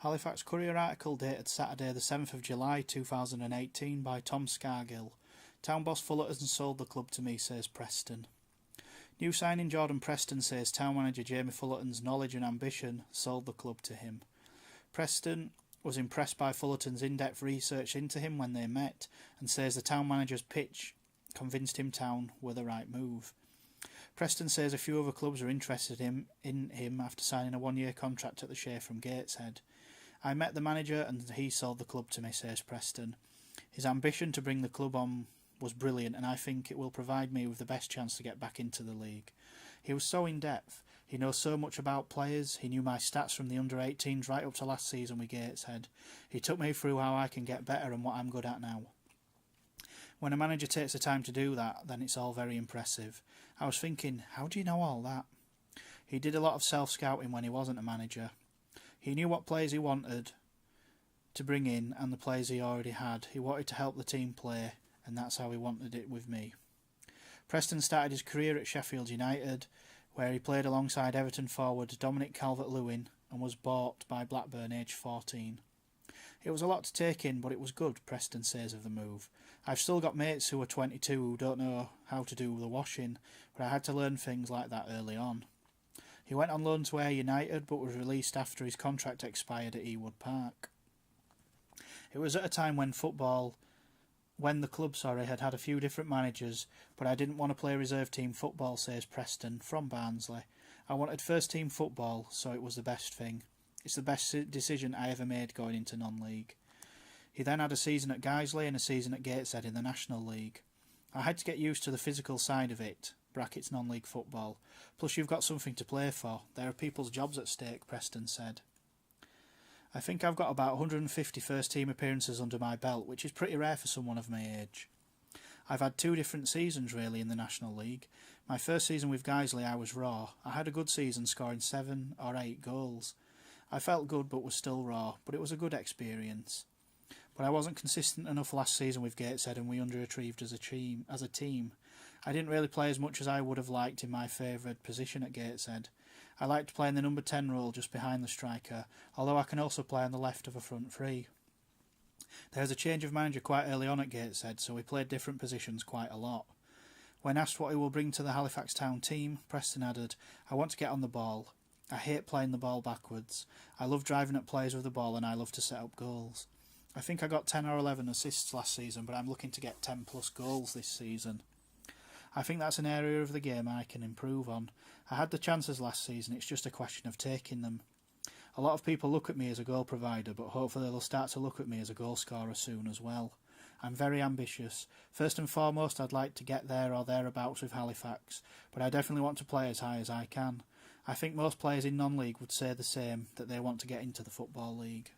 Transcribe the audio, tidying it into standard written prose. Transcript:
Halifax Courier article dated Saturday the 7th of July 2018 by Tom Scargill. Town boss Fullarton sold the club to me, says Preston. New signing Jordan Preston says town manager Jamie Fullarton's knowledge and ambition sold the club to him. Preston was impressed by Fullarton's in-depth research into him when they met and says the town manager's pitch convinced him town were the right move. Preston says a few other clubs are interested in him after signing a one-year contract at the Shea from Gateshead. I met the manager and he sold the club to me, says Preston. His ambition to bring the club on was brilliant and I think it will provide me with the best chance to get back into the league. He was so in-depth. He knows so much about players. He knew my stats from the under-18s right up to last season with Gateshead. He took me through how I can get better and what I'm good at now. When a manager takes the time to do that, then it's all very impressive. I was thinking, how do you know all that? He did a lot of self-scouting when he wasn't a manager. He knew what players he wanted to bring in and the players he already had. He wanted to help the team play, and that's how he wanted it with me. Preston started his career at Sheffield United, where he played alongside Everton forward Dominic Calvert-Lewin and was bought by Blackburn aged 14. It was a lot to take in, but it was good, Preston says of the move. I've still got mates who are 22 who don't know how to do the washing, but I had to learn things like that early on. He went on loan to Ayr United, but was released after his contract expired at Ewood Park. It was at a time when the club had had a few different managers, but I didn't want to play reserve team football, says Preston, from Barnsley. I wanted first team football, so it was the best thing. It's the best decision I ever made going into non-league. He then had a season at Guiseley and a season at Gateshead in the National League. I had to get used to the physical side of it, brackets non-league football. Plus you've got something to play for. There are people's jobs at stake, Preston said. I think I've got about 150 first team appearances under my belt, which is pretty rare for someone of my age. I've had two different seasons really in the National League. My first season with Guiseley I was raw. I had a good season scoring 7 or 8 goals. I felt good but was still raw, but it was a good experience. But I wasn't consistent enough last season with Gateshead and we underachieved as a team. I didn't really play as much as I would have liked in my favoured position at Gateshead. I like to play in the number 10 role just behind the striker, although I can also play on the left of a front three. There was a change of manager quite early on at Gateshead, so we played different positions quite a lot. When asked what he will bring to the Halifax Town team, Preston added, I want to get on the ball. I hate playing the ball backwards. I love driving at players with the ball and I love to set up goals. I think I got 10 or 11 assists last season, but I'm looking to get 10 plus goals this season. I think that's an area of the game I can improve on. I had the chances last season, it's just a question of taking them. A lot of people look at me as a goal provider, but hopefully they'll start to look at me as a goal scorer soon as well. I'm very ambitious. First and foremost, I'd like to get there or thereabouts with Halifax, but I definitely want to play as high as I can. I think most players in non-league would say the same, that they want to get into the Football League.